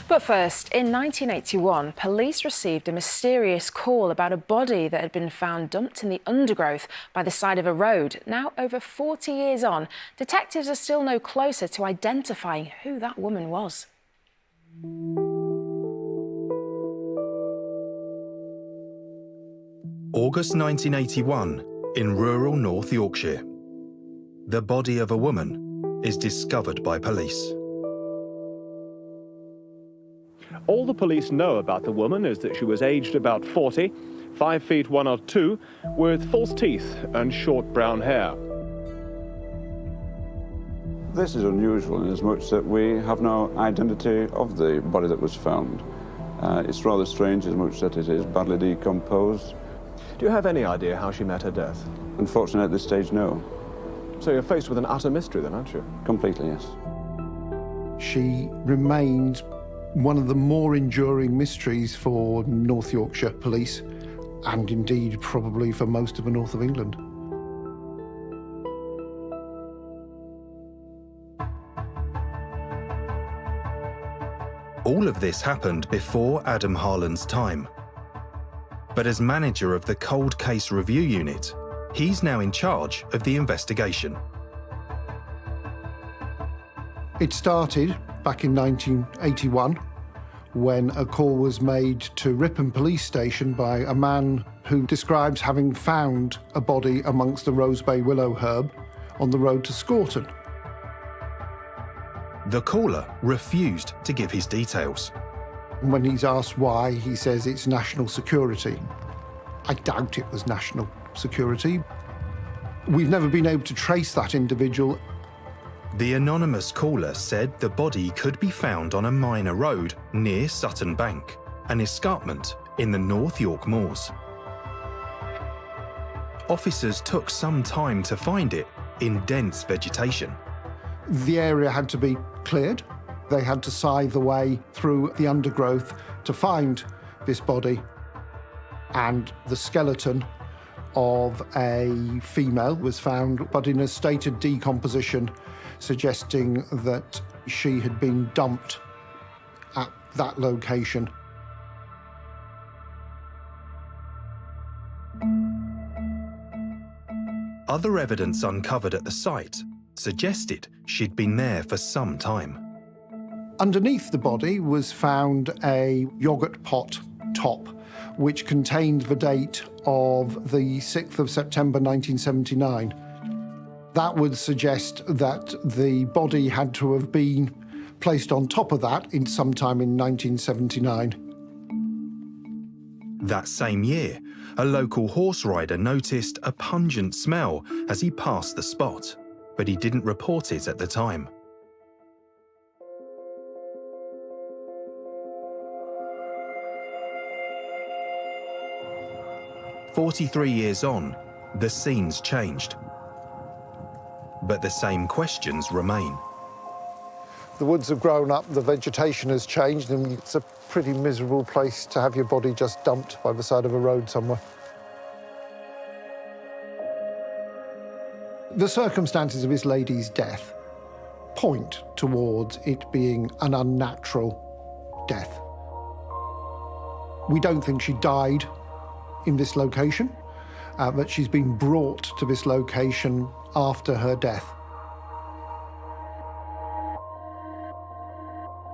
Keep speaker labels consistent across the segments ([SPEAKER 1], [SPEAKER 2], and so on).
[SPEAKER 1] But first, in 1981, police received a mysterious call about a body that had been found dumped in the undergrowth by the side of a road. Now, over 40 years on, detectives are still no closer to identifying who that woman was.
[SPEAKER 2] August 1981, in rural North Yorkshire. The body of a woman is discovered by police.
[SPEAKER 3] All the police know about the woman is that she was aged about 40, 5 feet 1 or 2, with false teeth and short brown hair.
[SPEAKER 4] This is unusual in as much that we have no identity of the body that was found. It's rather strange as much that it is badly decomposed.
[SPEAKER 3] Do you have any idea how she met her death?
[SPEAKER 4] Unfortunately, at this stage, no.
[SPEAKER 3] So you're faced with an utter mystery then, aren't you?
[SPEAKER 4] Completely, yes.
[SPEAKER 5] She remains one of the more enduring mysteries for North Yorkshire police, and indeed probably for most of the north of England.
[SPEAKER 2] All of this happened before Adam Harlan's time. But as manager of the Cold Case Review Unit, he's now in charge of the investigation.
[SPEAKER 5] It started back in 1981 when a call was made to Ripon Police Station by a man who describes having found a body amongst the Rose Bay willow herb on the road to Scorton.
[SPEAKER 2] The caller refused to give his details.
[SPEAKER 5] When he's asked why, he says it's national security. I doubt it was national security. We've never been able to trace that individual.
[SPEAKER 2] The anonymous caller said the body could be found on a minor road near Sutton Bank, an escarpment in the North York Moors. Officers took some time to find it in dense vegetation.
[SPEAKER 5] The area had to be cleared. They had to scythe away through the undergrowth to find this body. And the skeleton of a female was found, but in a state of decomposition, suggesting that she had been dumped at that location.
[SPEAKER 2] Other evidence uncovered at the site suggested she'd been there for some time.
[SPEAKER 5] Underneath the body was found a yoghurt pot top, which contained the date of the 6th of September 1979. That would suggest that the body had to have been placed on top of that in sometime in 1979.
[SPEAKER 2] That same year, a local horse rider noticed a pungent smell as he passed the spot, but he didn't report it at the time. "43 years on, the scene's changed. But the same questions remain.
[SPEAKER 5] The woods have grown up, the vegetation has changed, and it's a pretty miserable place to have your body just dumped by the side of a road somewhere. The circumstances of this lady's death point towards it being an unnatural death. We don't think she died in this location, but she's been brought to this location after her death.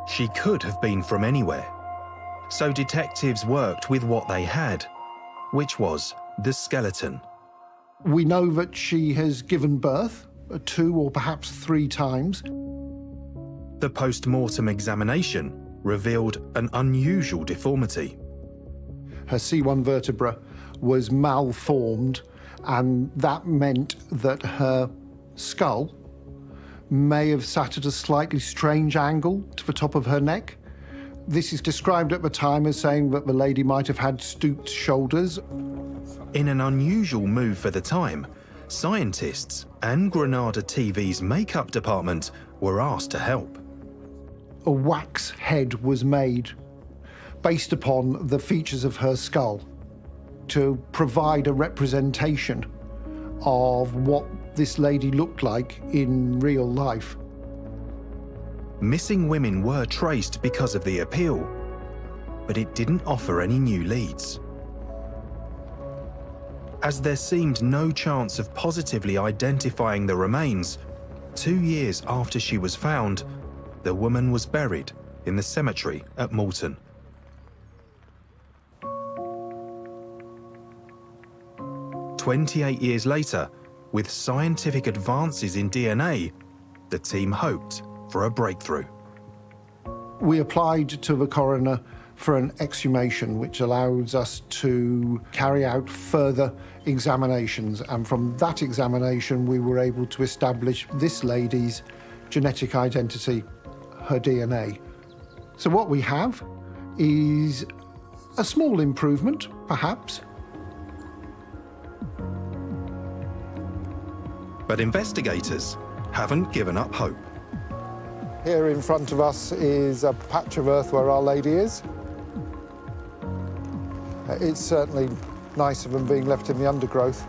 [SPEAKER 2] She could have been from anywhere, so detectives worked with what they had, which was the skeleton.
[SPEAKER 5] We know that she has given birth 2 or perhaps 3 times.
[SPEAKER 2] The post-mortem examination revealed an unusual deformity.
[SPEAKER 5] Her C1 vertebra was malformed, and that meant that her skull may have sat at a slightly strange angle to the top of her neck. This is described at the time as saying that the lady might have had stooped shoulders.
[SPEAKER 2] In an unusual move for the time, scientists and Granada TV's makeup department were asked to help.
[SPEAKER 5] A wax head was made based upon the features of her skull to provide a representation of what this lady looked like in real life.
[SPEAKER 2] Missing women were traced because of the appeal, but it didn't offer any new leads. As there seemed no chance of positively identifying the remains, 2 years after she was found, the woman was buried in the cemetery at Moulton. 28 years later, with scientific advances in DNA, the team hoped for a breakthrough.
[SPEAKER 5] We applied to the coroner for an exhumation, which allows us to carry out further examinations. And from that examination, we were able to establish this lady's genetic identity, her DNA. So what we have is a small improvement, perhaps.
[SPEAKER 2] But investigators haven't given up hope.
[SPEAKER 5] Here in front of us is a patch of earth where Our Lady is. It's certainly nicer than being left in the undergrowth.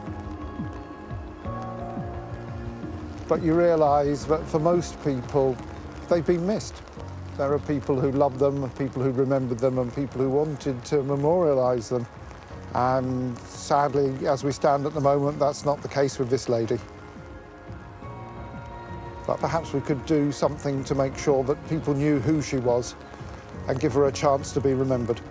[SPEAKER 5] But you realise that for most people, they've been missed. There are people who love them, people who remembered them, and people who wanted to memorialise them. And sadly, as we stand at the moment, that's not the case with this lady. But perhaps we could do something to make sure that people knew who she was and give her a chance to be remembered.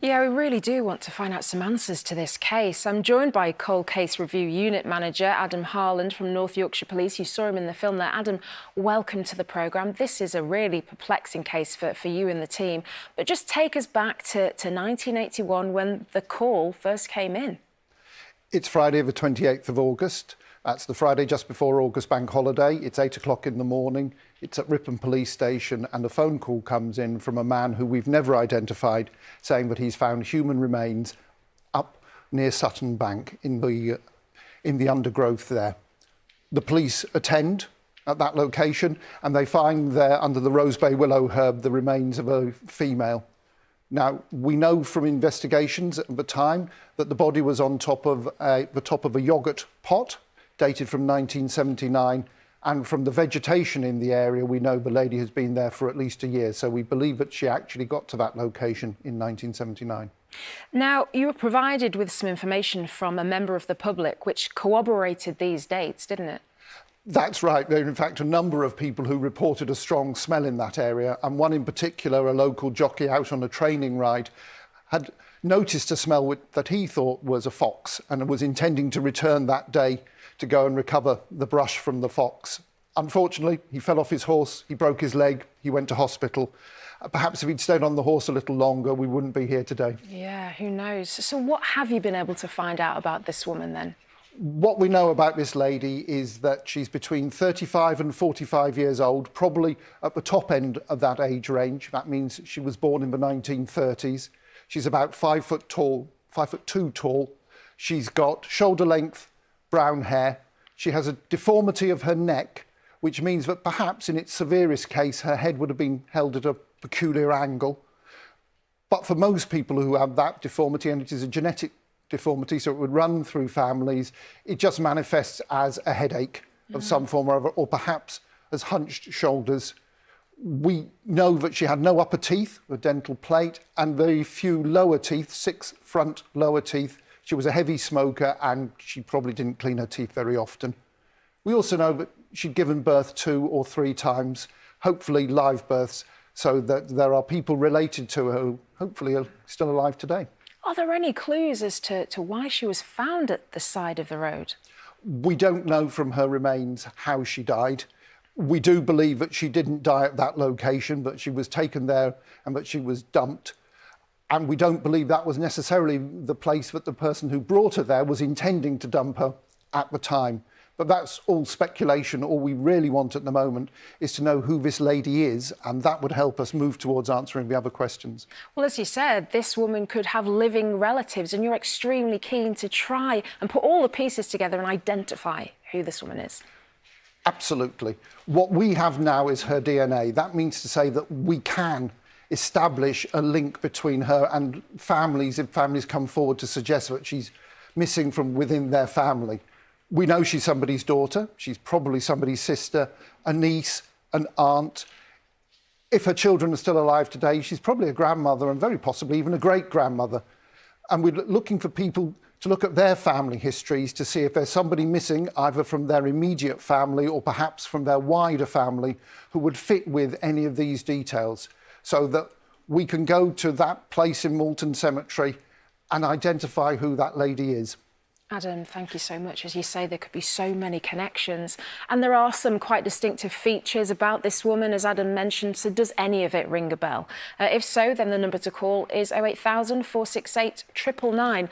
[SPEAKER 1] Yeah, we really do want to find out some answers to this case. I'm joined by Cold Case Review Unit Manager Adam Harland from North Yorkshire Police. You saw him in the film there. Adam, welcome to the programme. This is a really perplexing case for you and the team. But just take us back to 1981 when the call first came in.
[SPEAKER 5] It's Friday the 28th of August. That's the Friday just before August bank holiday. It's 8 o'clock in the morning. It's at Ripon Police Station, and a phone call comes in from a man who we've never identified, saying that he's found human remains up near Sutton Bank in the undergrowth there. The police attend at that location, and they find there under the Rose Bay willow herb the remains of a female. Now, we know from investigations at the time that the body was on top of the top of a yoghurt pot, dated from 1979, and from the vegetation in the area, we know the lady has been there for at least a year. So we believe that she actually got to that location in 1979.
[SPEAKER 1] Now, you were provided with some information from a member of the public which corroborated these dates, didn't it?
[SPEAKER 5] That's right. There are, in fact, a number of people who reported a strong smell in that area, and one in particular, a local jockey out on a training ride, had noticed a smell that he thought was a fox and was intending to return that day to go and recover the brush from the fox. Unfortunately, he fell off his horse, he broke his leg, he went to hospital. Perhaps if he'd stayed on the horse a little longer, we wouldn't be here today.
[SPEAKER 1] Yeah, who knows? So what have you been able to find out about this woman then?
[SPEAKER 5] What we know about this lady is that she's between 35 and 45 years old, probably at the top end of that age range. That means she was born in the 1930s. She's about 5 foot tall, 5'2" tall. She's got shoulder length brown hair. She has a deformity of her neck, which means that perhaps in its severest case, her head would have been held at a peculiar angle. But for most people who have that deformity, and it is a genetic deformity, so it would run through families, it just manifests as a headache of some form or other, or perhaps as hunched shoulders. We know that she had no upper teeth, a dental plate, and very few lower teeth, 6 front lower teeth. She was a heavy smoker, and she probably didn't clean her teeth very often. We also know that she'd given birth 2 or 3 times, hopefully live births, so that there are people related to her who hopefully are still alive today.
[SPEAKER 1] Are there any clues as to why she was found at the side of the road?
[SPEAKER 5] We don't know from her remains how she died. We do believe that she didn't die at that location, that she was taken there and that she was dumped. And we don't believe that was necessarily the place that the person who brought her there was intending to dump her at the time. But that's all speculation. All we really want at the moment is to know who this lady is, and that would help us move towards answering the other questions.
[SPEAKER 1] Well, as you said, this woman could have living relatives, and you're extremely keen to try and put all the pieces together and identify who this woman is.
[SPEAKER 5] Absolutely. What we have now is her DNA. That means to say that we can establish a link between her and families if families come forward to suggest that she's missing from within their family. We know she's somebody's daughter. She's probably somebody's sister, a niece, an aunt. If her children are still alive today, she's probably a grandmother and very possibly even a great-grandmother. And we're looking for people to look at their family histories to see if there's somebody missing, either from their immediate family or perhaps from their wider family, who would fit with any of these details, so that we can go to that place in Moulton Cemetery and identify who that lady is.
[SPEAKER 1] Adam, thank you so much. As you say, there could be so many connections, and there are some quite distinctive features about this woman, as Adam mentioned. So does any of it ring a bell? If so, then the number to call is 08000 468 999.